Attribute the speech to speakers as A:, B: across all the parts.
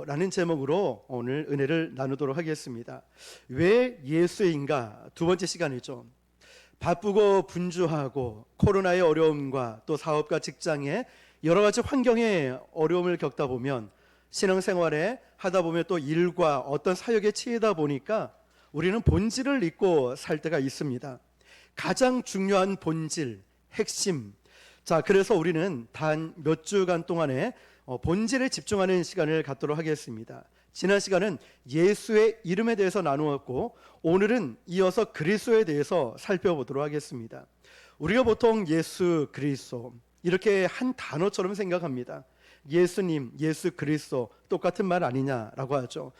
A: 그리스도라는 제목으로 오늘 은혜를 나누도록 하겠습니다. 왜 예수인가? 두 번째 시간이죠. 바쁘고 분주하고 코로나의 어려움과 또 사업과 직장의 여러 가지 환경의 어려움을 겪다 보면 신앙생활에 하다 보면 또 일과 어떤 사역에 치이다 보니까 우리는 본질을 잊고 살 때가 있습니다. 가장 중요한 본질, 핵심. 자, 그래서 우리는 단 몇 주간 동안에 본질에 집중하는 시간을 갖도록 하겠습니다. 지난 시간은 예수의 이름에 대해서 나누었고 오늘은 이어서 그리스도에 대해서 살펴보도록 하겠습니다. 우리가 보통 예수, 그리스도 이렇게 한 단어처럼 생각합니다. 예수님, 예수, 그리스도 똑같은 말 아니냐라고 하죠.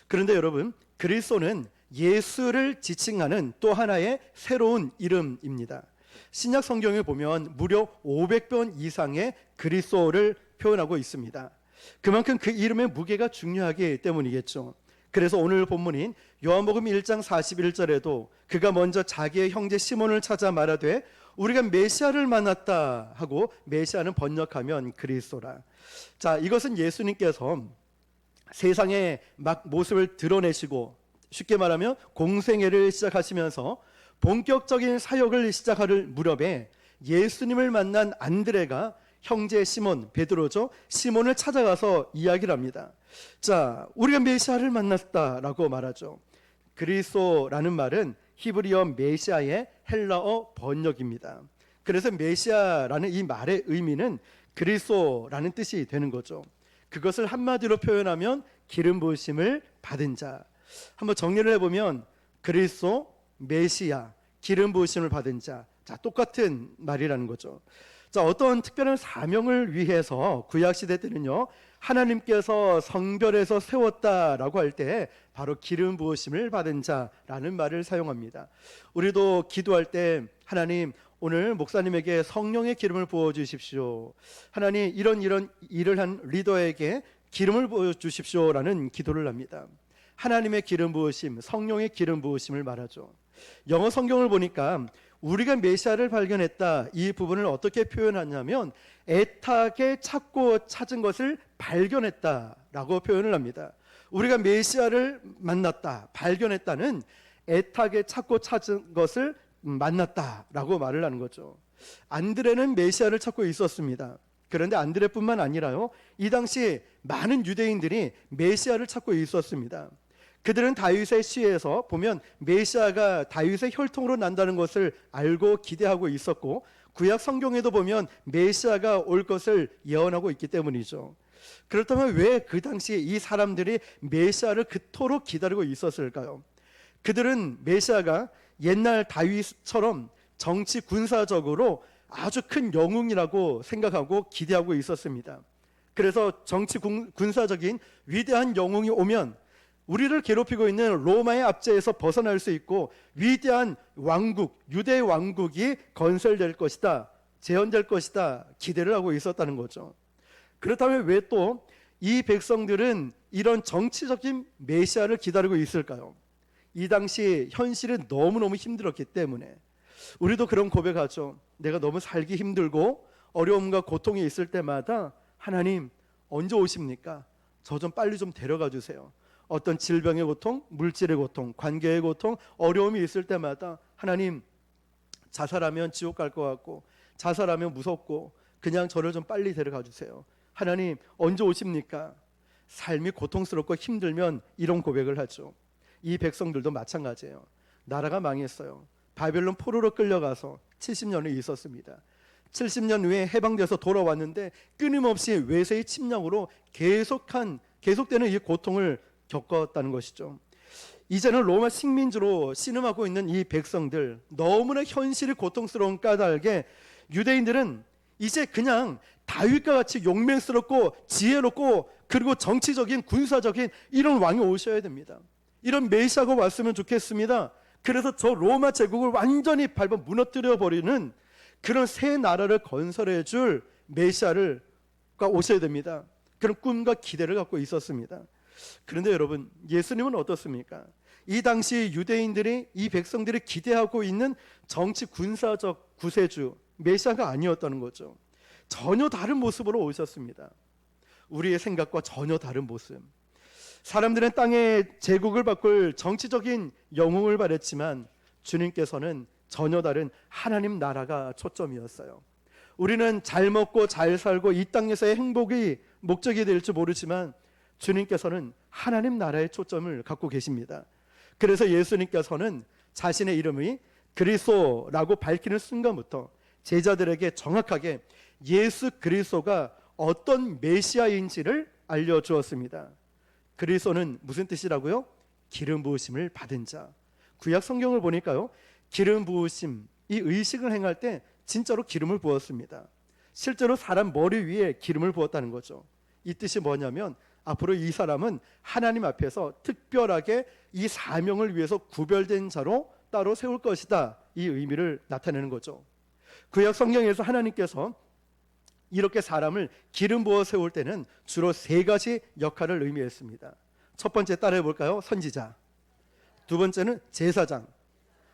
A: 그런데 여러분, 그리스도는 예수를 지칭하는 또 하나의 새로운 이름입니다. 신약 성경에 보면 무려 500번 이상의 그리스도를 표현하고 있습니다. 그만큼 그 이름의 무게가 중요하기 때문이겠죠. 그래서 오늘 본문인 요한복음 1장 41절에도 그가 먼저 자기의 형제 시몬을 찾아 말하되 우리가 메시아를 만났다 하고 메시아는 번역하면 그리스도라. 자, 이것은 예수님께서 세상에 막 모습을 드러내시고 쉽게 말하면 공생애를 시작하시면서 본격적인 사역을 시작할 무렵에 예수님을 만난 안드레가 형제 시몬, 베드로죠. 시몬을 찾아가서 이야기를 합니다. 자, 우리가 메시아를 만났다라고 말하죠. 그리스도라는 말은 히브리어 메시아의 헬라어 번역입니다. 그래서 메시아라는 이 말의 의미는 그리스도라는 뜻이 되는 거죠. 그것을 한마디로 표현하면 기름 부으심을 받은 자. 한번 정리를 해보면 그리스도, 메시아, 기름 부으심을 받은 자. 자, 똑같은 말이라는 거죠. 자, 어떤 특별한 사명을 위해서 구약시대 때는요 하나님께서 성별해서 세웠다라고 할 때 바로 기름 부으심을 받은 자라는 말을 사용합니다. 우리도 기도할 때 하나님 오늘 목사님에게 성령의 기름을 부어주십시오, 하나님 이런 일을 한 리더에게 기름을 부어주십시오라는 기도를 합니다. 하나님의 기름 부으심, 성령의 기름 부으심을 말하죠. 영어 성경을 보니까 우리가 메시아를 발견했다, 이 부분을 어떻게 표현하냐면 애타게 찾고 찾은 것을 발견했다라고 표현을 합니다. 우리가 메시아를 만났다, 발견했다는 애타게 찾고 찾은 것을 만났다라고 말을 하는 거죠. 안드레는 메시아를 찾고 있었습니다. 그런데 안드레뿐만 아니라요, 이 당시 많은 유대인들이 메시아를 찾고 있었습니다. 그들은 다윗의 시에서 보면 메시아가 다윗의 혈통으로 난다는 것을 알고 기대하고 있었고 구약 성경에도 보면 메시아가 올 것을 예언하고 있기 때문이죠. 그렇다면 왜 그 당시에 이 사람들이 메시아를 그토록 기다리고 있었을까요? 그들은 메시아가 옛날 다윗처럼 정치 군사적으로 아주 큰 영웅이라고 생각하고 기대하고 있었습니다. 그래서 정치 군사적인 위대한 영웅이 오면 우리를 괴롭히고 있는 로마의 압제에서 벗어날 수 있고 위대한 왕국, 유대 왕국이 건설될 것이다, 재현될 것이다 기대를 하고 있었다는 거죠. 그렇다면 왜 또 이 백성들은 이런 정치적인 메시아를 기다리고 있을까요? 이 당시 현실은 너무너무 힘들었기 때문에. 우리도 그런 고백하죠. 내가 너무 살기 힘들고 어려움과 고통이 있을 때마다 하나님 언제 오십니까? 저 좀 빨리 좀 데려가 주세요. 어떤 질병의 고통, 물질의 고통, 관계의 고통, 어려움이 있을 때마다 하나님 자살하면 지옥 갈 것 같고 자살하면 무섭고 그냥 저를 좀 빨리 데려가 주세요. 하나님 언제 오십니까? 삶이 고통스럽고 힘들면 이런 고백을 하죠. 이 백성들도 마찬가지예요. 나라가 망했어요. 바벨론 포로로 끌려가서 70년을 있었습니다. 70년 후에 해방돼서 돌아왔는데 끊임없이 외세의 침략으로 계속되는 이 고통을 겪었다는 것이죠. 이제는 로마 식민지로 신음하고 있는 이 백성들, 너무나 현실이 고통스러운 까닭에 유대인들은 이제 그냥 다윗과 같이 용맹스럽고 지혜롭고 그리고 정치적인 군사적인 이런 왕이 오셔야 됩니다. 이런 메시아가 왔으면 좋겠습니다. 그래서 저 로마 제국을 완전히 밟아 무너뜨려 버리는 그런 새 나라를 건설해 줄 메시아가 오셔야 됩니다. 그런 꿈과 기대를 갖고 있었습니다. 그런데 여러분, 예수님은 어떻습니까? 이 당시 유대인들이, 이 백성들이 기대하고 있는 정치 군사적 구세주 메시아가 아니었다는 거죠. 전혀 다른 모습으로 오셨습니다. 우리의 생각과 전혀 다른 모습. 사람들은 땅의 제국을 바꿀 정치적인 영웅을 바랬지만 주님께서는 전혀 다른 하나님 나라가 초점이었어요. 우리는 잘 먹고 잘 살고 이 땅에서의 행복이 목적이 될지 모르지만 주님께서는 하나님 나라의 초점을 갖고 계십니다. 그래서 예수님께서는 자신의 이름이 그리스도라고 밝히는 순간부터 제자들에게 정확하게 예수 그리스도가 어떤 메시아인지를 알려주었습니다. 그리스도는 무슨 뜻이라고요? 기름 부으심을 받은 자. 구약 성경을 보니까요, 기름 부으심, 이 의식을 행할 때 진짜로 기름을 부었습니다. 실제로 사람 머리 위에 기름을 부었다는 거죠. 이 뜻이 뭐냐면 앞으로 이 사람은 하나님 앞에서 특별하게 이 사명을 위해서 구별된 자로 따로 세울 것이다, 이 의미를 나타내는 거죠. 구약 성경에서 하나님께서 이렇게 사람을 기름 부어 세울 때는 주로 세 가지 역할을 의미했습니다. 첫 번째 따라해 볼까요? 선지자. 두 번째는 제사장.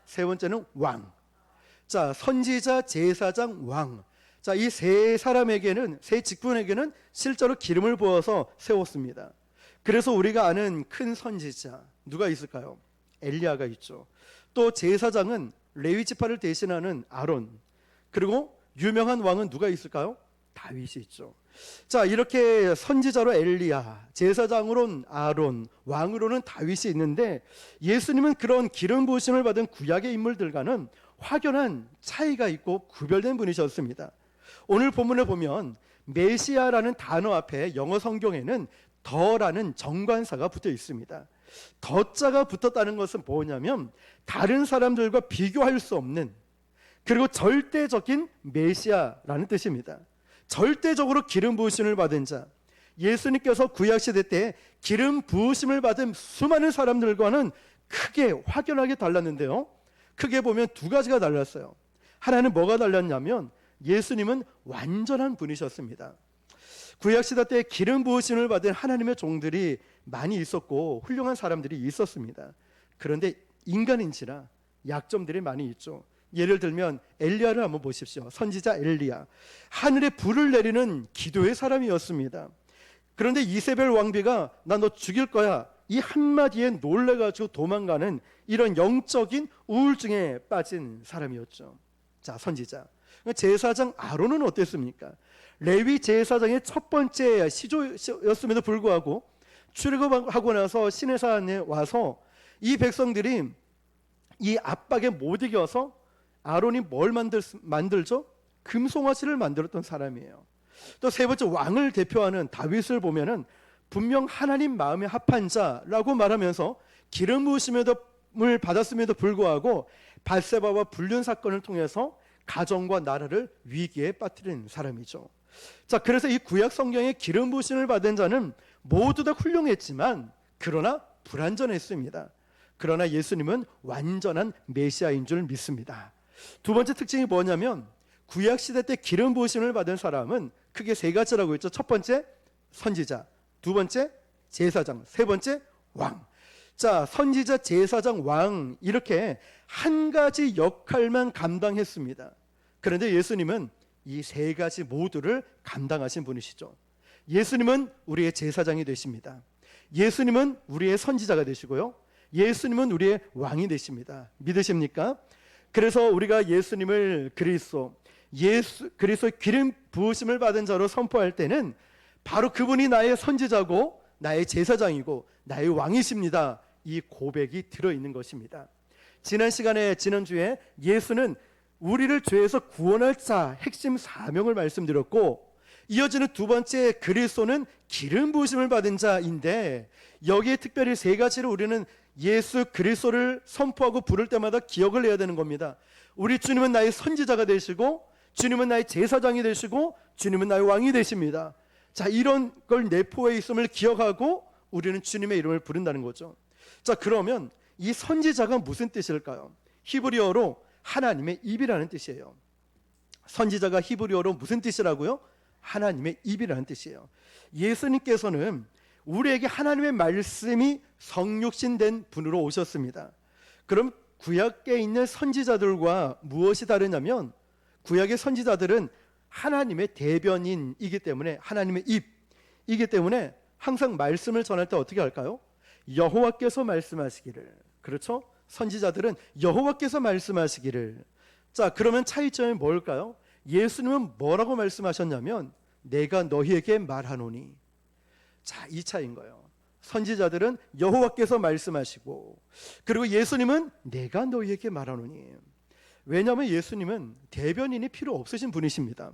A: 세 번째는 왕. 자, 선지자, 제사장, 왕. 자, 이 세 사람에게는, 세 직분에게는 실제로 기름을 부어서 세웠습니다. 그래서 우리가 아는 큰 선지자 누가 있을까요? 엘리야가 있죠. 또 제사장은 레위 지파를 대신하는 아론. 그리고 유명한 왕은 누가 있을까요? 다윗이 있죠. 자, 이렇게 선지자로 엘리야, 제사장으로는 아론, 왕으로는 다윗이 있는데 예수님은 그런 기름 부으심을 받은 구약의 인물들과는 확연한 차이가 있고 구별된 분이셨습니다. 오늘 본문을 보면 메시아라는 단어 앞에 영어 성경에는 더라는 정관사가 붙어 있습니다. 더자가 붙었다는 것은 뭐냐면 다른 사람들과 비교할 수 없는, 그리고 절대적인 메시아라는 뜻입니다. 절대적으로 기름 부으심을 받은 자. 예수님께서 구약시대 때 기름 부으심을 받은 수많은 사람들과는 크게 확연하게 달랐는데요, 크게 보면 두 가지가 달랐어요. 하나는 뭐가 달랐냐면 예수님은 완전한 분이셨습니다. 구약시대 때 기름 부으심을 받은 하나님의 종들이 많이 있었고 훌륭한 사람들이 있었습니다. 그런데 인간인지라 약점들이 많이 있죠. 예를 들면 엘리야를 한번 보십시오. 선지자 엘리야, 하늘에 불을 내리는 기도의 사람이었습니다. 그런데 이세벨 왕비가 나 너 죽일 거야, 이 한마디에 놀래가지고 도망가는 이런 영적인 우울증에 빠진 사람이었죠. 자, 선지자. 제사장 아론은 어땠습니까? 레위 제사장의 첫 번째 시조였음에도 불구하고 출애굽하고 나서 시내산에 와서 이 백성들이 이 압박에 못 이겨서 아론이 뭘 만들죠? 금송아지를 만들었던 사람이에요. 또 세 번째 왕을 대표하는 다윗을 보면은 분명 하나님 마음에 합한 자라고 말하면서 기름 부으심을 받았음에도 불구하고 밧세바와 불륜 사건을 통해서 가정과 나라를 위기에 빠뜨린 사람이죠. 자, 그래서 이 구약 성경의 기름 부으심을 받은 자는 모두 다 훌륭했지만 그러나 불완전했습니다. 그러나 예수님은 완전한 메시아인 줄 믿습니다. 두 번째 특징이 뭐냐면 구약 시대 때 기름 부으심을 받은 사람은 크게 세 가지라고 했죠. 첫 번째 선지자, 두 번째 제사장, 세 번째 왕. 자, 선지자, 제사장, 왕, 이렇게 한 가지 역할만 감당했습니다. 그런데 예수님은 이 세 가지 모두를 감당하신 분이시죠. 예수님은 우리의 제사장이 되십니다. 예수님은 우리의 선지자가 되시고요, 예수님은 우리의 왕이 되십니다. 믿으십니까? 그래서 우리가 예수님을 그리스도의 기름 부으심을 받은 자로 선포할 때는 바로 그분이 나의 선지자고 나의 제사장이고 나의 왕이십니다, 이 고백이 들어있는 것입니다. 지난주에 예수는 우리를 죄에서 구원할 자, 핵심 사명을 말씀드렸고, 이어지는 두 번째 그리스도는 기름 부으심을 받은 자인데, 여기에 특별히 세 가지를 우리는 예수 그리스도를 선포하고 부를 때마다 기억을 해야 되는 겁니다. 우리 주님은 나의 선지자가 되시고, 주님은 나의 제사장이 되시고, 주님은 나의 왕이 되십니다. 자, 이런 걸 내포해 있음을 기억하고 우리는 주님의 이름을 부른다는 거죠. 자, 그러면 이 선지자가 무슨 뜻일까요? 히브리어로 하나님의 입이라는 뜻이에요. 선지자가 히브리어로 무슨 뜻이라고요? 하나님의 입이라는 뜻이에요. 예수님께서는 우리에게 하나님의 말씀이 성육신된 분으로 오셨습니다. 그럼 구약에 있는 선지자들과 무엇이 다르냐면, 구약의 선지자들은 하나님의 대변인이기 때문에, 하나님의 입이기 때문에 항상 말씀을 전할 때 어떻게 할까요? 여호와께서 말씀하시기를. 그렇죠? 선지자들은 여호와께서 말씀하시기를. 자, 그러면 차이점이 뭘까요? 예수님은 뭐라고 말씀하셨냐면 내가 너희에게 말하노니. 자, 이 차이인 거예요. 선지자들은 여호와께서 말씀하시고, 그리고 예수님은 내가 너희에게 말하노니. 왜냐하면 예수님은 대변인이 필요 없으신 분이십니다.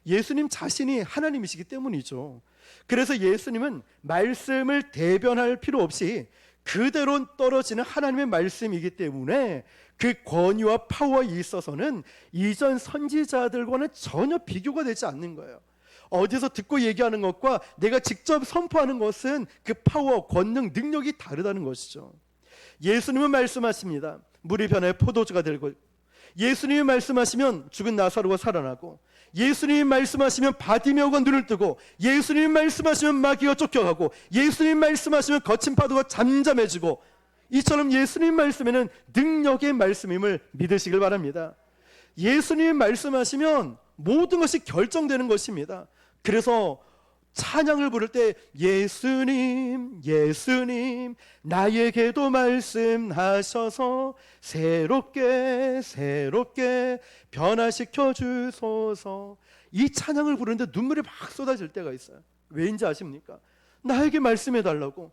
A: 예수님 자신이 하나님이시기 때문이죠. 그래서 예수님은 말씀을 대변할 필요 없이 그대로 떨어지는 하나님의 말씀이기 때문에 그 권위와 파워에 있어서는 이전 선지자들과는 전혀 비교가 되지 않는 거예요. 어디서 듣고 얘기하는 것과 내가 직접 선포하는 것은 그 파워, 권능, 능력이 다르다는 것이죠. 예수님은 말씀하십니다. 물이 변해 포도주가 되고, 예수님이 말씀하시면 죽은 나사로가 살아나고, 예수님이 말씀하시면 바디메오가 눈을 뜨고, 예수님이 말씀하시면 마귀가 쫓겨가고, 예수님이 말씀하시면 거친 파도가 잠잠해지고, 이처럼 예수님 말씀에는 능력의 말씀임을 믿으시길 바랍니다. 예수님이 말씀하시면 모든 것이 결정되는 것입니다. 그래서 찬양을 부를 때 예수님 예수님 나에게도 말씀하셔서 새롭게 변화시켜 주소서, 이 찬양을 부르는데 눈물이 막 쏟아질 때가 있어요. 왜인지 아십니까? 나에게 말씀해 달라고.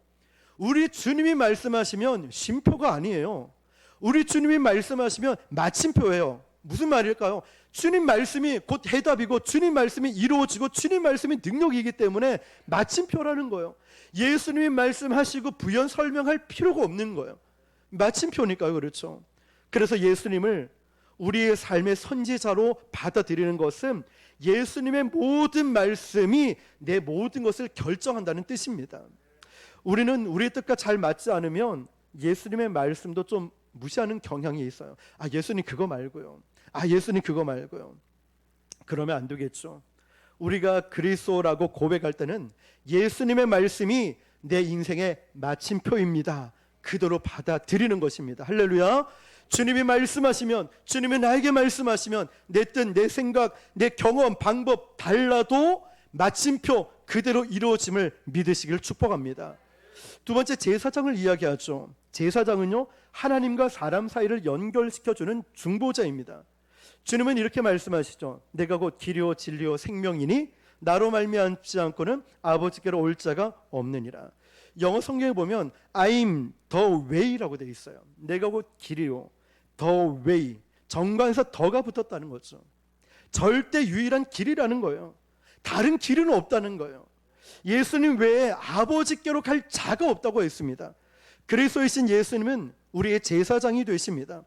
A: 우리 주님이 말씀하시면 쉼표가 아니에요. 우리 주님이 말씀하시면 마침표예요. 무슨 말일까요? 주님 말씀이 곧 해답이고 주님 말씀이 이루어지고 주님 말씀이 능력이기 때문에 마침표라는 거예요. 예수님이 말씀하시고 부연 설명할 필요가 없는 거예요. 마침표니까요. 그렇죠? 그래서 예수님을 우리의 삶의 선지자로 받아들이는 것은 예수님의 모든 말씀이 내 모든 것을 결정한다는 뜻입니다. 우리는 우리의 뜻과 잘 맞지 않으면 예수님의 말씀도 좀 무시하는 경향이 있어요. 아, 예수님 그거 말고요. 아, 예수님 그거 말고요. 그러면 안 되겠죠. 우리가 그리스도라고 고백할 때는 예수님의 말씀이 내 인생의 마침표입니다. 그대로 받아들이는 것입니다. 할렐루야. 주님이 말씀하시면, 주님이 나에게 말씀하시면 내 뜻, 내 생각, 내 경험, 방법 달라도 마침표 그대로 이루어짐을 믿으시길 축복합니다. 두 번째, 제사장을 이야기하죠. 제사장은요, 하나님과 사람 사이를 연결시켜주는 중보자입니다. 주님은 이렇게 말씀하시죠. 내가 곧 길이요 진리요 생명이니 나로 말미암지 않고는 아버지께로 올 자가 없느니라. 영어 성경에 보면 I'm the way라고 되어 있어요. 내가 곧 길이요, the way, 정관에서 더가 붙었다는 거죠. 절대 유일한 길이라는 거예요. 다른 길은 없다는 거예요. 예수님 외에 아버지께로 갈 자가 없다고 했습니다. 그리스도이신 예수님은 우리의 제사장이 되십니다.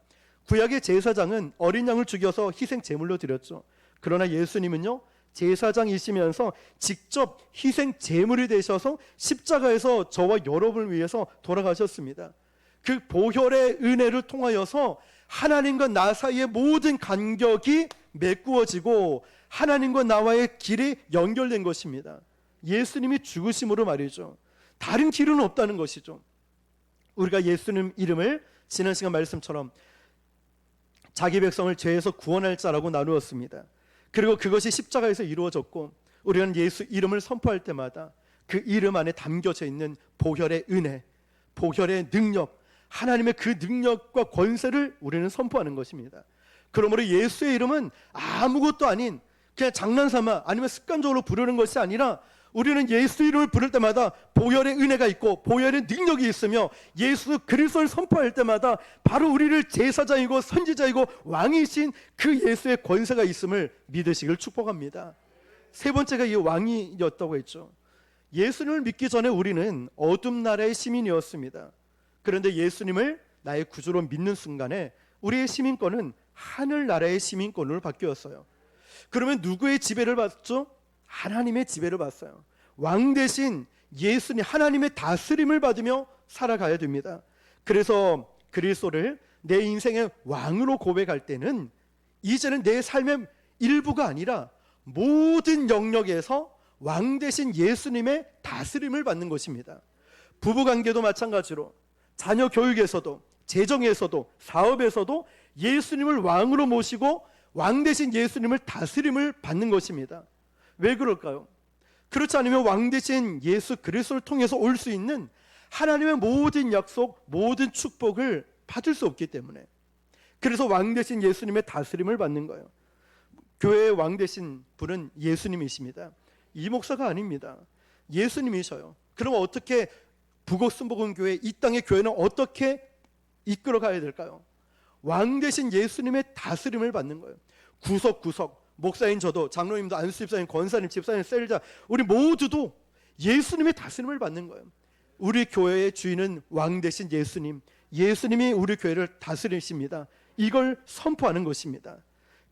A: 구약의 제사장은 어린 양을 죽여서 희생 제물로 드렸죠. 그러나 예수님은요, 제사장이시면서 직접 희생 제물이 되셔서 십자가에서 저와 여러분을 위해서 돌아가셨습니다. 그 보혈의 은혜를 통하여서 하나님과 나 사이의 모든 간격이 메꾸어지고 하나님과 나와의 길이 연결된 것입니다. 예수님이 죽으심으로 말이죠. 다른 길은 없다는 것이죠. 우리가 예수님 이름을 지난 시간 말씀처럼 자기 백성을 죄에서 구원할 자라고 나누었습니다. 그리고 그것이 십자가에서 이루어졌고, 우리는 예수 이름을 선포할 때마다 그 이름 안에 담겨져 있는 보혈의 은혜, 보혈의 능력, 하나님의 그 능력과 권세를 우리는 선포하는 것입니다. 그러므로 예수의 이름은 아무것도 아닌 그냥 장난삼아 아니면 습관적으로 부르는 것이 아니라, 우리는 예수 이름을 부를 때마다 보혈의 은혜가 있고 보혈의 능력이 있으며 예수 그리스도를 선포할 때마다 바로 우리를 제사장이고 선지자이고 왕이신 그 예수의 권세가 있음을 믿으시길 축복합니다. 세 번째가 이 왕이었다고 했죠. 예수님을 믿기 전에 우리는 어둠 나라의 시민이었습니다. 그런데 예수님을 나의 구주로 믿는 순간에 우리의 시민권은 하늘나라의 시민권으로 바뀌었어요. 그러면 누구의 지배를 받죠? 하나님의 지배를 받았어요. 왕 대신 예수님, 하나님의 다스림을 받으며 살아가야 됩니다. 그래서 그리스도를 내 인생의 왕으로 고백할 때는 이제는 내 삶의 일부가 아니라 모든 영역에서 왕 대신 예수님의 다스림을 받는 것입니다. 부부관계도 마찬가지로 자녀 교육에서도 재정에서도 사업에서도 예수님을 왕으로 모시고 왕 대신 예수님을 다스림을 받는 것입니다. 왜 그럴까요? 그렇지 않으면 왕 대신 예수 그리스도를 통해서 올 수 있는 하나님의 모든 약속, 모든 축복을 받을 수 없기 때문에, 그래서 왕 대신 예수님의 다스림을 받는 거예요. 교회의 왕 되신 분은 예수님이십니다. 이 목사가 아닙니다. 예수님이셔요. 그럼 어떻게 북옥순복음교회, 이 땅의 교회는 어떻게 이끌어 가야 될까요? 왕 되신 예수님의 다스림을 받는 거예요. 구석구석, 목사인 저도, 장로님도, 안수 집사님, 권사님, 집사님, 셀자, 우리 모두도 예수님의 다스림을 받는 거예요. 우리 교회의 주인은 왕 되신 예수님, 예수님이 우리 교회를 다스리십니다. 이걸 선포하는 것입니다.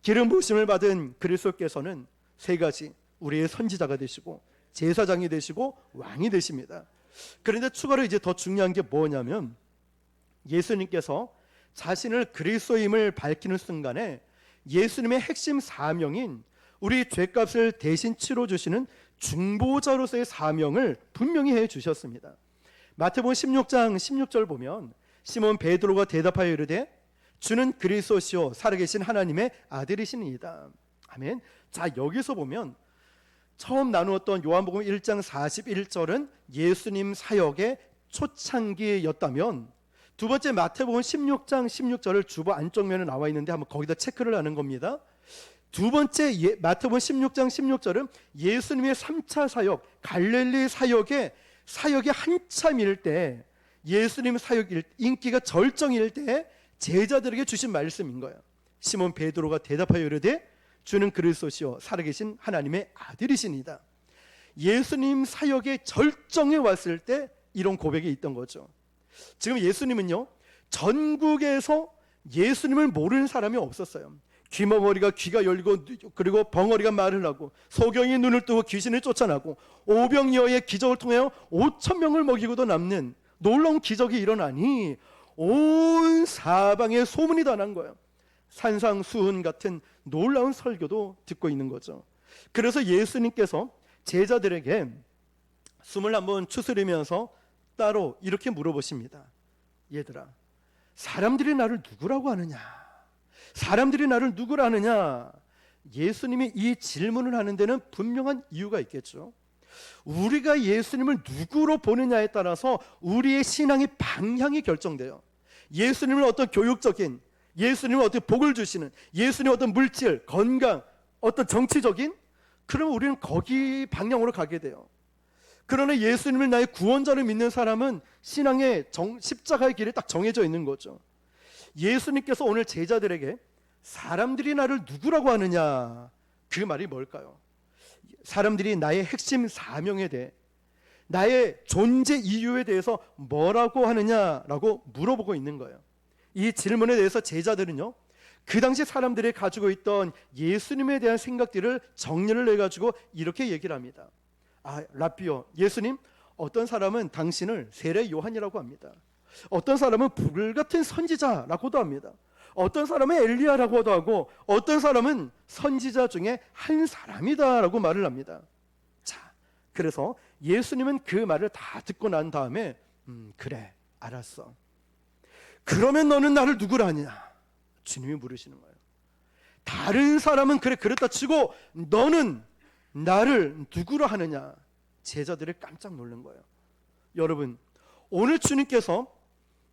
A: 기름 부으심을 받은 그리스도께서는 세 가지, 우리의 선지자가 되시고 제사장이 되시고 왕이 되십니다. 그런데 추가로 이제 더 중요한 게 뭐냐면, 예수님께서 자신을 그리스도임을 밝히는 순간에 예수님의 핵심 사명인 우리 죄값을 대신 치러주시는 중보자로서의 사명을 분명히 해주셨습니다. 마태복음 16장 16절 보면 시몬 베드로가 대답하여 이르되 주는 그리스도시요 살아계신 하나님의 아들이시니이다. 아멘. 자, 여기서 보면 처음 나누었던 요한복음 1장 41절은 예수님 사역의 초창기였다면, 두 번째 마태복음 16장 16절을 주보 안쪽면에 나와 있는데 한번 거기다 체크를 하는 겁니다. 두 번째 마태복음 16장 16절은 예수님의 3차 사역, 갈릴리 사역의 한참일 때, 예수님 사역 인기가 절정일 때 제자들에게 주신 말씀인 거예요. 시몬 베드로가 대답하여 이르되 주는 그리스도시요 살아계신 하나님의 아들이시니다. 예수님 사역의 절정에 왔을 때 이런 고백이 있던 거죠. 지금 예수님은요, 전국에서 예수님을 모르는 사람이 없었어요. 귀머거리가 귀가 열리고, 그리고 벙어리가 말을 하고, 소경이 눈을 뜨고 귀신을 쫓아나고, 오병이어의 기적을 통하여 5,000명을 먹이고도 남는 놀라운 기적이 일어나니 온 사방에 소문이 다 난 거예요. 산상수훈 같은 놀라운 설교도 듣고 있는 거죠. 그래서 예수님께서 제자들에게 숨을 한번 추스리면서 따로 이렇게 물어보십니다. 얘들아, 사람들이 나를 누구라고 하느냐? 사람들이 나를 누구라 하느냐? 예수님이 이 질문을 하는 데는 분명한 이유가 있겠죠. 우리가 예수님을 누구로 보느냐에 따라서 우리의 신앙의 방향이 결정돼요. 예수님을 어떤 교육적인, 예수님은 어떤 복을 주시는, 예수님은 어떤 물질, 건강, 어떤 정치적인, 그러면 우리는 거기 방향으로 가게 돼요. 그러나 예수님을 나의 구원자로 믿는 사람은 신앙의 십자가의 길이 딱 정해져 있는 거죠. 예수님께서 오늘 제자들에게 사람들이 나를 누구라고 하느냐, 그 말이 뭘까요? 사람들이 나의 핵심 사명에 대해, 나의 존재 이유에 대해서 뭐라고 하느냐라고 물어보고 있는 거예요. 이 질문에 대해서 제자들은요, 그 당시 사람들이 가지고 있던 예수님에 대한 생각들을 정리를 해가지고 이렇게 얘기를 합니다. 라비오, 예수님, 어떤 사람은 당신을 세례 요한이라고 합니다. 어떤 사람은 불같은 선지자라고도 합니다. 어떤 사람은 엘리야라고도 하고, 어떤 사람은 선지자 중에 한 사람이다라고 말을 합니다. 자, 그래서 예수님은 그 말을 다 듣고 난 다음에 그래, 알았어. 그러면 너는 나를 누구라 하냐? 주님이 물으시는 거예요. 다른 사람은 그래 그렇다 치고 너는 나를 누구라 하느냐? 제자들이 깜짝 놀란 거예요. 여러분, 오늘 주님께서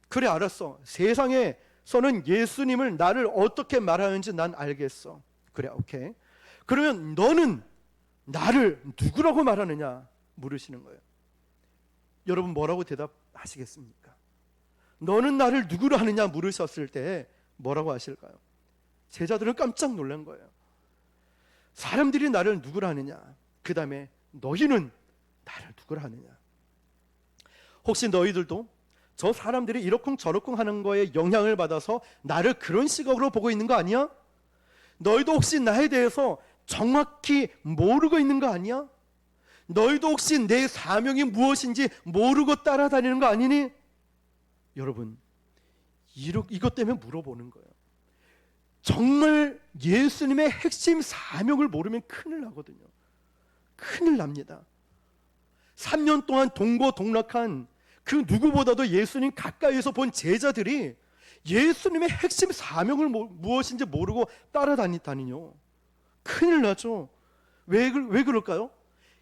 A: 그래 알았어, 세상에서는 예수님을 나를 어떻게 말하는지 난 알겠어. 그래, 오케이. 그러면 너는 나를 누구라고 말하느냐? 물으시는 거예요. 여러분, 뭐라고 대답하시겠습니까? 너는 나를 누구로 하느냐 물으셨을 때 뭐라고 하실까요? 제자들은 깜짝 놀란 거예요. 사람들이 나를 누구로 하느냐, 그 다음에 너희는 나를 누구로 하느냐. 혹시 너희들도 저 사람들이 이러쿵 저러쿵 하는 거에 영향을 받아서 나를 그런 시각으로 보고 있는 거 아니야? 너희도 혹시 나에 대해서 정확히 모르고 있는 거 아니야? 너희도 혹시 내 사명이 무엇인지 모르고 따라다니는 거 아니니? 여러분, 이것 때문에 물어보는 거예요. 정말 예수님의 핵심 사명을 모르면 큰일 나거든요. 큰일 납니다. 3년 동안 동고동락한 그 누구보다도 예수님 가까이에서 본 제자들이 예수님의 핵심 사명을 무엇인지 모르고 따라다니다니요, 큰일 나죠. 왜 그럴까요?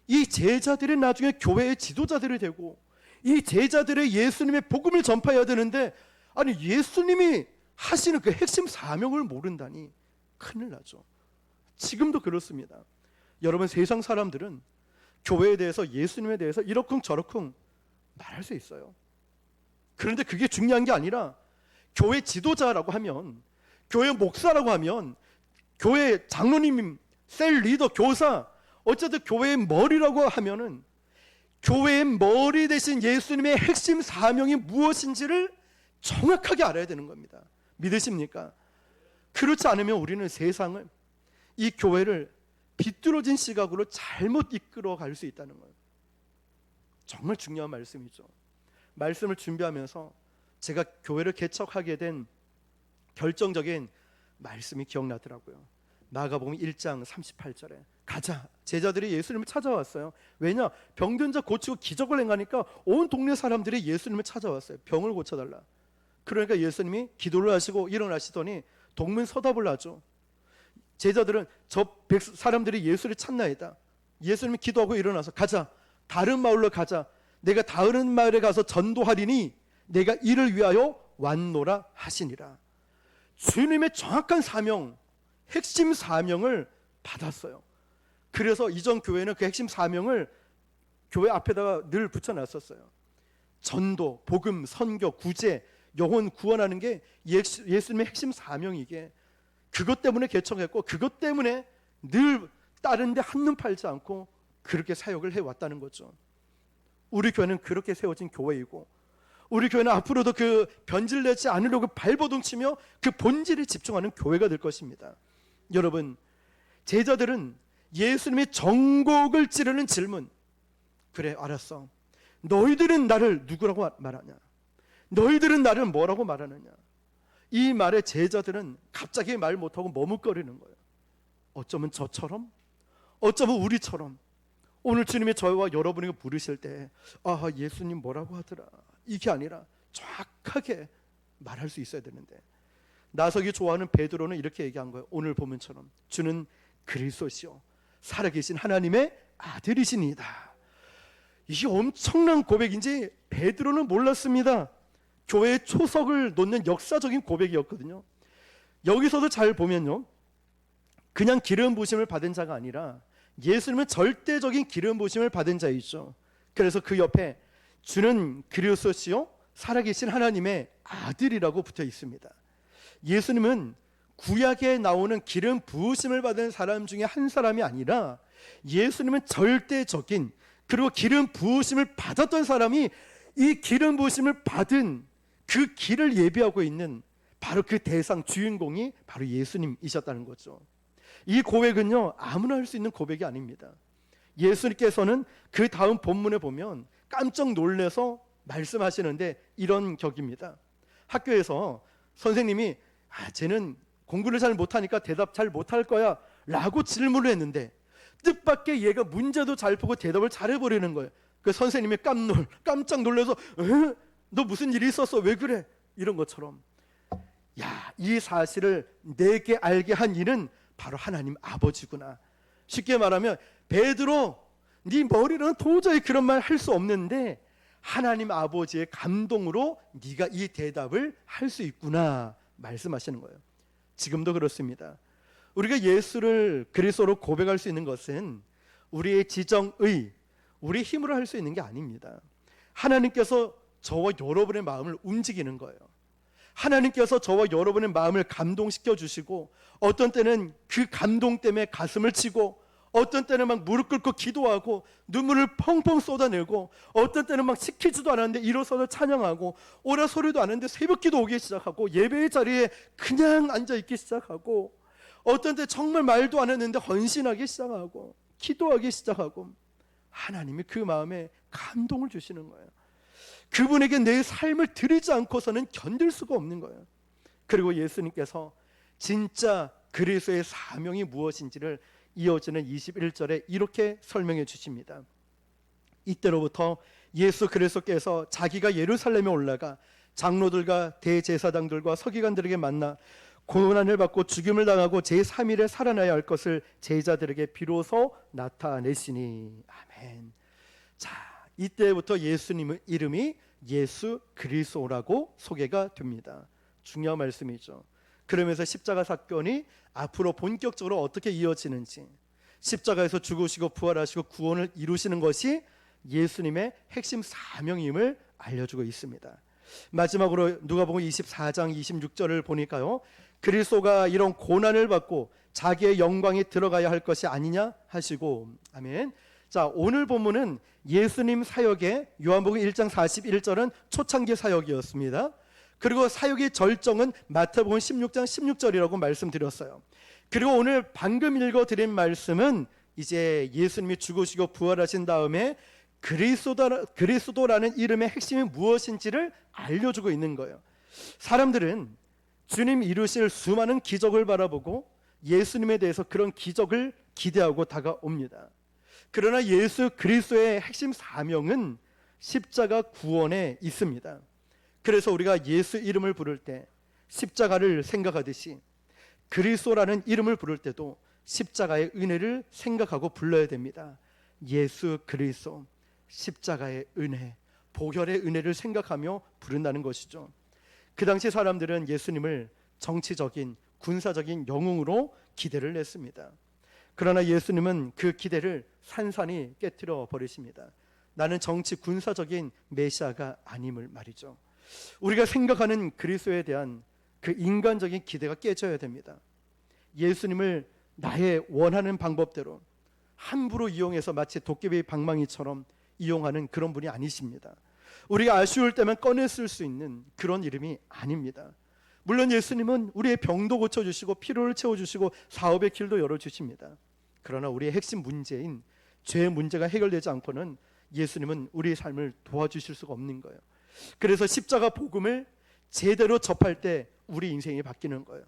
A: 이 제자들이 나중에 교회의 지도자들이 되고 이 제자들의 예수님의 복음을 전파해야 되는데, 아니 예수님이 하시는 그 핵심 사명을 모른다니 큰일 나죠. 지금도 그렇습니다. 여러분, 세상 사람들은 교회에 대해서, 예수님에 대해서 이러쿵 저러쿵 말할 수 있어요. 그런데 그게 중요한 게 아니라, 교회 지도자라고 하면, 교회 목사라고 하면, 교회 장로님, 셀 리더, 교사, 어쨌든 교회의 머리라고 하면은 교회의 머리 대신 예수님의 핵심 사명이 무엇인지를 정확하게 알아야 되는 겁니다. 믿으십니까? 그렇지 않으면 우리는 세상을, 이 교회를 비뚤어진 시각으로 잘못 이끌어 갈 수 있다는 거예요. 정말 중요한 말씀이죠. 말씀을 준비하면서 제가 교회를 개척하게 된 결정적인 말씀이 기억나더라고요. 마가복음 1장 38절에 가자, 제자들이 예수님을 찾아왔어요. 왜냐? 병든 자 고치고 기적을 행하니까 온 동네 사람들이 예수님을 찾아왔어요. 병을 고쳐달라. 그러니까 예수님이 기도를 하시고 일어나시더니 동문 서답을 하죠. 제자들은 저 사람들이 예수를 찾나이다. 예수님이 기도하고 일어나서 가자, 다른 마을로 가자, 내가 다른 마을에 가서 전도하리니 내가 이를 위하여 왔노라 하시니라. 주님의 정확한 사명, 핵심 사명을 받았어요. 그래서 이전 교회는 그 핵심 사명을 교회 앞에다가 늘 붙여놨었어요. 전도, 복음, 선교, 구제, 영혼 구원하는 게 예수님의 핵심 사명이게, 그것 때문에 개척했고 그것 때문에 늘 다른 데 한눈 팔지 않고 그렇게 사역을 해왔다는 거죠. 우리 교회는 그렇게 세워진 교회이고, 우리 교회는 앞으로도 그 변질되지 않으려고 발버둥치며 그 본질에 집중하는 교회가 될 것입니다. 여러분, 제자들은 예수님의 정곡을 찌르는 질문, 그래 알았어, 너희들은 나를 누구라고 말하냐, 너희들은 나를 뭐라고 말하느냐, 이 말에 제자들은 갑자기 말 못하고 머뭇거리는 거예요. 어쩌면 저처럼, 어쩌면 우리처럼 오늘 주님이 저와 여러분에게 부르실 때 예수님 뭐라고 하더라, 이게 아니라 정확하게 말할 수 있어야 되는데, 나서기 좋아하는 베드로는 이렇게 얘기한 거예요. 오늘 본문처럼 주는 그리스도시요 살아계신 하나님의 아들이시니이다. 이게 엄청난 고백인지 베드로는 몰랐습니다. 교회의 초석을 놓는 역사적인 고백이었거든요. 여기서도 잘 보면요, 그냥 기름 부으심을 받은 자가 아니라 예수님은 절대적인 기름 부으심을 받은 자이죠. 그래서 그 옆에 주는 그리스도시요 살아계신 하나님의 아들이라고 붙어 있습니다. 예수님은 구약에 나오는 기름 부으심을 받은 사람 중에 한 사람이 아니라, 예수님은 절대적인, 그리고 기름 부으심을 받았던 사람이 이 기름 부으심을 받은 그 길을 예비하고 있는 바로 그 대상 주인공이 바로 예수님이셨다는 거죠. 이 고백은요, 아무나 할 수 있는 고백이 아닙니다. 예수님께서는 그 다음 본문에 보면 깜짝 놀라서 말씀하시는데 이런 격입니다. 학교에서 선생님이 쟤는 공부를 잘 못하니까 대답 잘 못할 거야 라고 질문을 했는데, 뜻밖의 얘가 문제도 잘 풀고 대답을 잘해버리는 거예요. 그 선생님이 깜짝 놀라서 너 무슨 일이 있었어? 왜 그래? 이런 것처럼, 이 사실을 내게 알게 한 이는 바로 하나님 아버지구나. 쉽게 말하면, 베드로, 네 머리로는 도저히 그런 말 할 수 없는데 하나님 아버지의 감동으로 네가 이 대답을 할 수 있구나 말씀하시는 거예요. 지금도 그렇습니다. 우리가 예수를 그리스도로 고백할 수 있는 것은 우리의 지정의, 우리 힘으로 할 수 있는 게 아닙니다. 하나님께서 저와 여러분의 마음을 움직이는 거예요. 하나님께서 저와 여러분의 마음을 감동시켜 주시고, 어떤 때는 그 감동 때문에 가슴을 치고, 어떤 때는 막 무릎 꿇고 기도하고 눈물을 펑펑 쏟아내고, 어떤 때는 막 시키지도 않았는데 일어서서 찬양하고, 오라 소리도 안 했는데 새벽 기도 오기 시작하고, 예배의 자리에 그냥 앉아있기 시작하고, 어떤 때 정말 말도 안 했는데 헌신하기 시작하고 기도하기 시작하고, 하나님이 그 마음에 감동을 주시는 거예요. 그분에게 내 삶을 드리지 않고서는 견딜 수가 없는 거예요. 그리고 예수님께서 진짜 그리스도의 사명이 무엇인지를 이어지는 21절에 이렇게 설명해 주십니다. 이때로부터 예수 그리스도께서 자기가 예루살렘에 올라가 장로들과 대제사장들과 서기관들에게 만나 고난을 받고 죽임을 당하고 제3일에 살아나야 할 것을 제자들에게 비로소 나타내시니. 아멘. 자, 이때부터 예수님의 이름이 예수 그리스도라고 소개가 됩니다. 중요한 말씀이죠. 그러면서 십자가 사건이 앞으로 본격적으로 어떻게 이어지는지, 십자가에서 죽으시고 부활하시고 구원을 이루시는 것이 예수님의 핵심 사명임을 알려주고 있습니다. 마지막으로 누가복음 24장 26절을 보니까요, 그리스도가 이런 고난을 받고 자기의 영광에 들어가야 할 것이 아니냐 하시고. 아멘. 자, 오늘 본문은 예수님 사역의 요한복음 1장 41절은 초창기 사역이었습니다. 그리고 사역의 절정은 마태복음 16장 16절이라고 말씀드렸어요. 그리고 오늘 방금 읽어드린 말씀은 이제 예수님이 죽으시고 부활하신 다음에 그리스도라는 이름의 핵심이 무엇인지를 알려주고 있는 거예요. 사람들은 주님 이루실 수많은 기적을 바라보고 예수님에 대해서 그런 기적을 기대하고 다가옵니다. 그러나 예수 그리스도의 핵심 사명은 십자가 구원에 있습니다. 그래서 우리가 예수 이름을 부를 때 십자가를 생각하듯이 그리스도라는 이름을 부를 때도 십자가의 은혜를 생각하고 불러야 됩니다. 예수 그리스도, 십자가의 은혜, 보혈의 은혜를 생각하며 부른다는 것이죠. 그 당시 사람들은 예수님을 정치적인, 군사적인 영웅으로 기대를 했습니다. 그러나 예수님은 그 기대를 산산이 깨트려 버리십니다. 나는 정치, 군사적인 메시아가 아님을 말이죠. 우리가 생각하는 그리스도에 대한 그 인간적인 기대가 깨져야 됩니다. 예수님을 나의 원하는 방법대로 함부로 이용해서 마치 도깨비 방망이처럼 이용하는 그런 분이 아니십니다. 우리가 아쉬울 때만 꺼내 쓸 수 있는 그런 이름이 아닙니다. 물론 예수님은 우리의 병도 고쳐주시고 필요를 채워주시고 사업의 길도 열어주십니다. 그러나 우리의 핵심 문제인 죄의 문제가 해결되지 않고는 예수님은 우리의 삶을 도와주실 수가 없는 거예요. 그래서 십자가 복음을 제대로 접할 때 우리 인생이 바뀌는 거예요.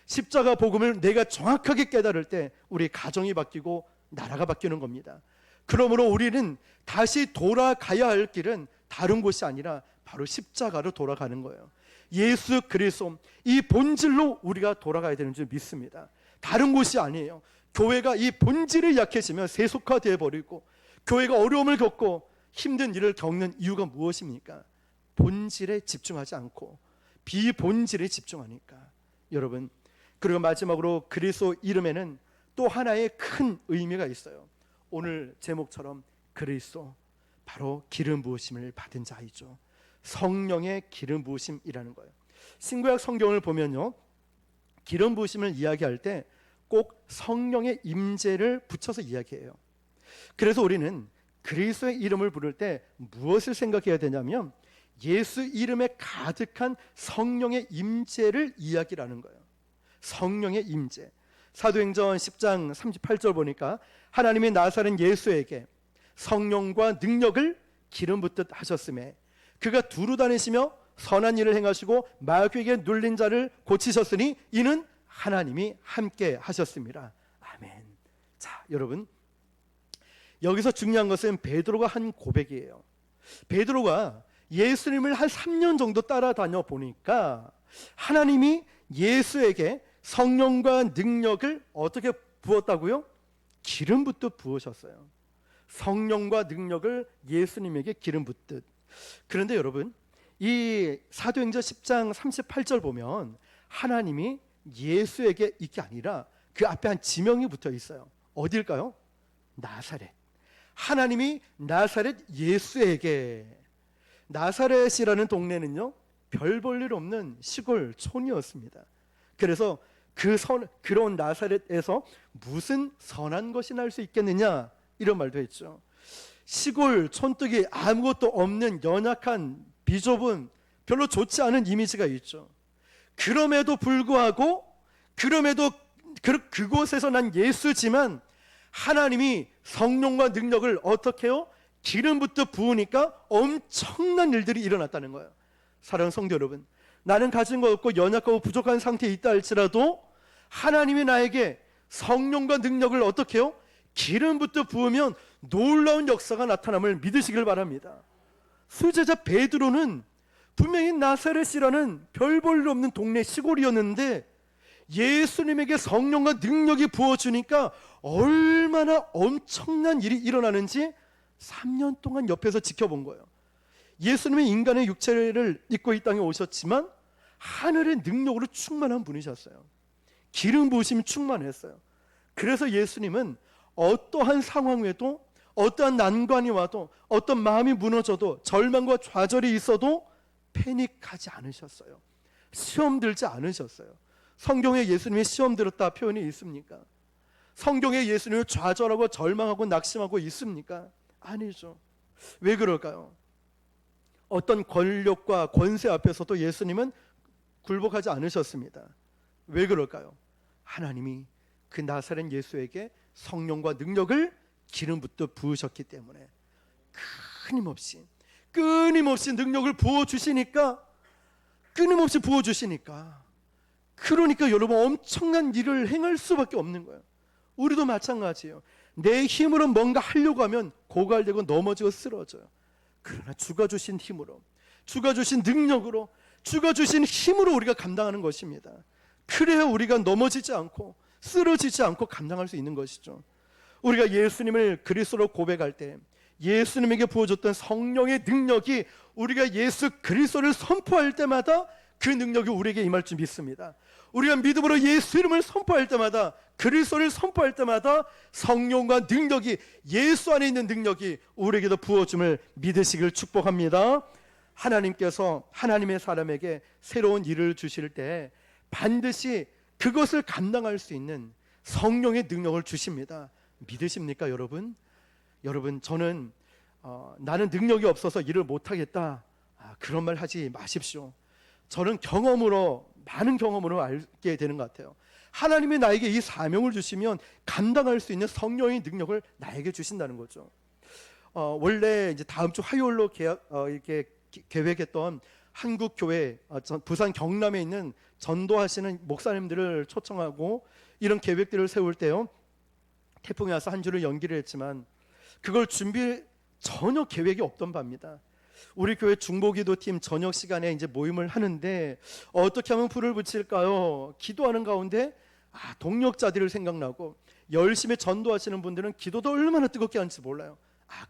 A: 십자가 복음을 내가 정확하게 깨달을 때 우리 가정이 바뀌고 나라가 바뀌는 겁니다. 그러므로 우리는 다시 돌아가야 할 길은 다른 곳이 아니라 바로 십자가로 돌아가는 거예요. 예수 그리스도, 이 본질로 우리가 돌아가야 되는 줄 믿습니다. 다른 곳이 아니에요. 교회가 이 본질이 약해지면 세속화되어 버리고, 교회가 어려움을 겪고 힘든 일을 겪는 이유가 무엇입니까? 본질에 집중하지 않고 비본질에 집중하니까. 여러분, 그리고 마지막으로 그리스도 이름에는 또 하나의 큰 의미가 있어요. 오늘 제목처럼 그리스도, 바로 기름 부으심을 받은 자이죠. 성령의 기름 부으심이라는 거예요. 신구약 성경을 보면요, 기름 부으심을 이야기할 때 꼭 성령의 임재를 붙여서 이야기해요. 그래서 우리는 그리스도의 이름을 부를 때 무엇을 생각해야 되냐면 예수 이름에 가득한 성령의 임재를 이야기하는 거예요. 성령의 임재. 사도행전 10장 38절 보니까 하나님이 나사렛 예수에게 성령과 능력을 기름 붓듯 하셨음에 그가 두루 다니시며 선한 일을 행하시고 마귀에게 눌린 자를 고치셨으니 이는 하나님이 함께 하셨습니다. 아멘. 자, 여러분, 여기서 중요한 것은 베드로가 한 고백이에요. 베드로가 예수님을 한 3년 정도 따라다녀 보니까 하나님이 예수에게 성령과 능력을 어떻게 부었다고요? 기름 붓듯 부으셨어요. 성령과 능력을 예수님에게 기름 붓듯. 그런데 여러분, 이 사도행전 10장 38절 보면 하나님이 예수에게 이게 아니라 그 앞에 한 지명이 붙어 있어요. 어딜까요? 나사렛. 하나님이 나사렛 예수에게. 나사렛이라는 동네는요, 별 볼 일 없는 시골 촌이었습니다. 그래서 그런 나사렛에서 무슨 선한 것이 날 수 있겠느냐, 이런 말도 했죠. 시골 촌뜨기, 아무것도 없는 연약한 비좁은 별로 좋지 않은 이미지가 있죠. 그럼에도 불구하고 그곳에서 난 예수지만 하나님이 성령과 능력을 어떻게 해요? 기름 붓듯 부으니까 엄청난 일들이 일어났다는 거예요. 사랑하는 성도 여러분, 나는 가진 거 없고 연약하고 부족한 상태에 있다 할지라도 하나님이 나에게 성령과 능력을 어떻게 해요? 기름 붓듯 부으면 놀라운 역사가 나타남을 믿으시길 바랍니다. 수제자 베드로는 분명히 나사렛이라는 별 볼 일 없는 동네 시골이었는데 예수님에게 성령과 능력이 부어주니까 얼마나 엄청난 일이 일어나는지 3년 동안 옆에서 지켜본 거예요. 예수님이 인간의 육체를 입고 이 땅에 오셨지만 하늘의 능력으로 충만한 분이셨어요. 기름 부으심이 충만했어요. 그래서 예수님은 어떠한 상황에도, 어떠한 난관이 와도, 어떤 마음이 무너져도, 절망과 좌절이 있어도 패닉하지 않으셨어요. 시험 들지 않으셨어요. 성경에 예수님이 시험 들었다 표현이 있습니까? 성경에 예수님이 좌절하고 절망하고 낙심하고 있습니까? 아니죠. 왜 그럴까요? 어떤 권력과 권세 앞에서도 예수님은 굴복하지 않으셨습니다. 왜 그럴까요? 하나님이 그 나사렛 예수에게 성령과 능력을 기름부터 부으셨기 때문에 끊임없이 능력을 부어주시니까, 그러니까 여러분 엄청난 일을 행할 수밖에 없는 거예요. 우리도 마찬가지예요. 내 힘으로 뭔가 하려고 하면 고갈되고 넘어지고 쓰러져요. 그러나 주가 주신 힘으로, 주가 주신 능력으로, 주가 주신 힘으로 우리가 감당하는 것입니다. 그래야 우리가 넘어지지 않고 쓰러지지 않고 감당할 수 있는 것이죠. 우리가 예수님을 그리스도로 고백할 때 예수님에게 부어줬던 성령의 능력이 우리가 예수 그리스도를 선포할 때마다 그 능력이 우리에게 임할 줄 믿습니다. 우리가 믿음으로 예수 이름을 선포할 때마다, 그리스도를 선포할 때마다 성령과 능력이, 예수 안에 있는 능력이 우리에게도 부어줌을 믿으시길 축복합니다. 하나님께서 하나님의 사람에게 새로운 일을 주실 때 반드시 그것을 감당할 수 있는 성령의 능력을 주십니다. 믿으십니까 여러분? 여러분, 저는 나는 능력이 없어서 일을 못하겠다, 그런 말 하지 마십시오. 저는 많은 경험으로 알게 되는 것 같아요. 하나님이 나에게 이 사명을 주시면 감당할 수 있는 성령의 능력을 나에게 주신다는 거죠. 원래 이제 다음 주 화요일로 이렇게 계획했던 한국 교회, 부산 경남에 있는 전도하시는 목사님들을 초청하고 이런 계획들을 세울 때요, 태풍이 와서 한 주를 연기를 했지만 그걸 전혀 계획이 없던 바입니다. 우리 교회 중보기도팀 저녁 시간에 이제 모임을 하는데 어떻게 하면 불을 붙일까요? 기도하는 가운데 동력자들을 생각나고, 열심히 전도하시는 분들은 기도도 얼마나 뜨겁게 하는지 몰라요.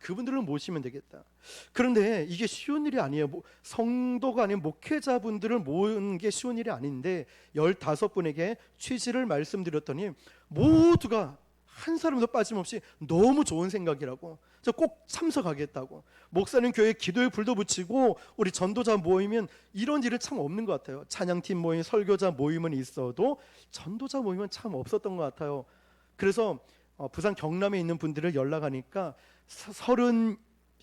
A: 그분들을 모시면 되겠다. 그런데 이게 쉬운 일이 아니에요. 성도가 아닌 목회자분들을 모으는 게 쉬운 일이 아닌데 15분에게 취지를 말씀드렸더니 모두가 한 사람도 빠짐없이 너무 좋은 생각이라고, 저 꼭 참석하겠다고, 목사님 교회에 기도의 불도 붙이고 우리 전도자 모이면 이런 일은 참 없는 것 같아요. 찬양팀 모임, 설교자 모임은 있어도 전도자 모임은 참 없었던 것 같아요. 그래서 부산 경남에 있는 분들을 연락하니까 30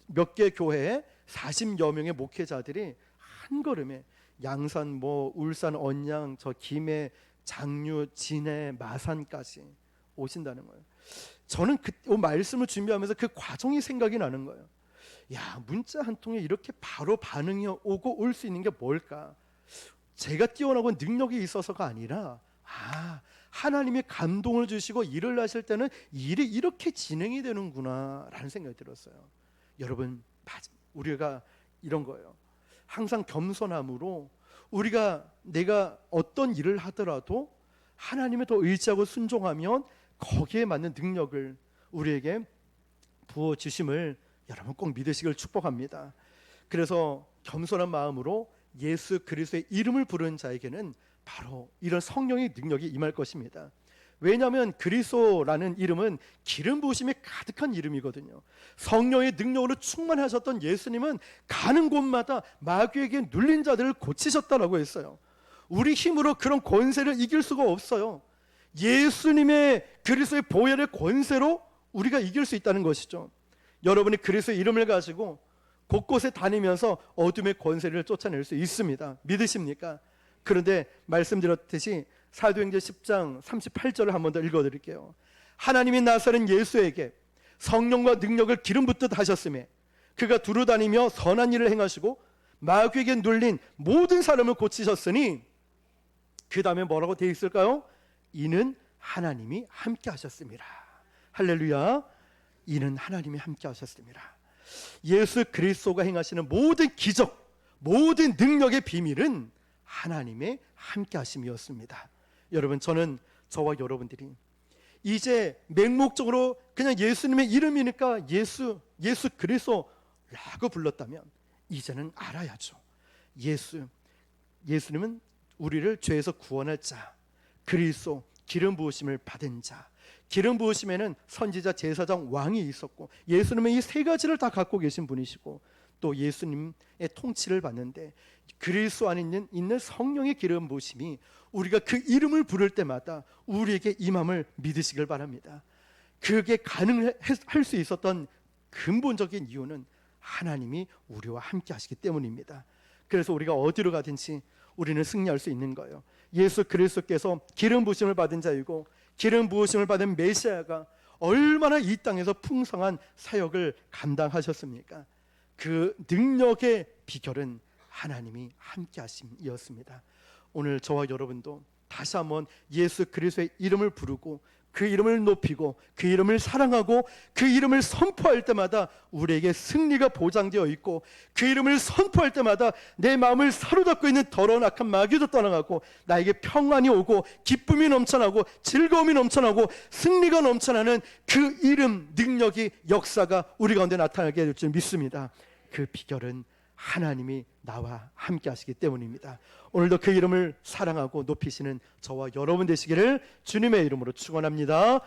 A: 몇 개 교회에 40여 명의 목회자들이 한 걸음에 양산, 울산, 언양, 저 김해, 장류, 진해, 마산까지 오신다는 거예요. 저는 그 말씀을 준비하면서 그 과정이 생각이 나는 거예요. 문자 한 통에 이렇게 바로 반응이 오고 올 수 있는 게 뭘까? 제가 뛰어나고 능력이 있어서가 아니라 하나님이 감동을 주시고 일을 하실 때는 일이 이렇게 진행이 되는구나 라는 생각이 들었어요. 여러분, 우리가 이런 거예요. 항상 겸손함으로 내가 어떤 일을 하더라도 하나님을 더 의지하고 순종하면 거기에 맞는 능력을 우리에게 부어주심을 여러분 꼭 믿으시길 축복합니다. 그래서 겸손한 마음으로 예수 그리스도의 이름을 부르는 자에게는 바로 이런 성령의 능력이 임할 것입니다. 왜냐하면 그리스도라는 이름은 기름 부으심이 가득한 이름이거든요. 성령의 능력으로 충만하셨던 예수님은 가는 곳마다 마귀에게 눌린 자들을 고치셨다라고 했어요. 우리 힘으로 그런 권세를 이길 수가 없어요. 예수님의 그리스도의 보혈의 권세로 우리가 이길 수 있다는 것이죠. 여러분이 그리스도의 이름을 가지고 곳곳에 다니면서 어둠의 권세를 쫓아낼 수 있습니다. 믿으십니까? 그런데 말씀드렸듯이 사도행전 10장 38절을 한 번 더 읽어드릴게요. 하나님이 나사렛 예수에게 성령과 능력을 기름 붓듯 하셨음에 그가 두루다니며 선한 일을 행하시고 마귀에게 눌린 모든 사람을 고치셨으니, 그 다음에 뭐라고 되어 있을까요? 이는 하나님이 함께 하셨습니다. 할렐루야. 이는 하나님이 함께 하셨습니다. 예수 그리스도가 행하시는 모든 기적, 모든 능력의 비밀은 하나님의 함께 하심이었습니다. 여러분, 저는 저와 여러분들이 이제 맹목적으로 그냥 예수님의 이름이니까 예수 그리스도라고 불렀다면 이제는 알아야죠. 예수님은 우리를 죄에서 구원할 자, 그리스도, 기름 부으심을 받은 자. 기름 부으심에는 선지자, 제사장, 왕이 있었고 예수님은 이 세 가지를 다 갖고 계신 분이시고 또 예수님의 통치를 받는데 그리스도 안에 있는 성령의 기름 부으심이 우리가 그 이름을 부를 때마다 우리에게 임함을 믿으시길 바랍니다. 그게 가능할 수 있었던 근본적인 이유는 하나님이 우리와 함께 하시기 때문입니다. 그래서 우리가 어디로 가든지 우리는 승리할 수 있는 거예요. 예수 그리스도께서 기름 부으심을 받은 자이고 기름 부으심을 받은 메시아가 얼마나 이 땅에서 풍성한 사역을 감당하셨습니까? 그 능력의 비결은 하나님이 함께 하심이었습니다. 오늘 저와 여러분도 다시 한번 예수 그리스도의 이름을 부르고 그 이름을 높이고 그 이름을 사랑하고 그 이름을 선포할 때마다 우리에게 승리가 보장되어 있고 그 이름을 선포할 때마다 내 마음을 사로잡고 있는 더러운 악한 마귀도 떠나가고 나에게 평안이 오고 기쁨이 넘쳐나고 즐거움이 넘쳐나고 승리가 넘쳐나는 그 이름, 능력이, 역사가 우리 가운데 나타나게 될 줄 믿습니다. 그 비결은 하나님이 나와 함께 하시기 때문입니다. 오늘도 그 이름을 사랑하고 높이시는 저와 여러분 되시기를 주님의 이름으로 축원합니다.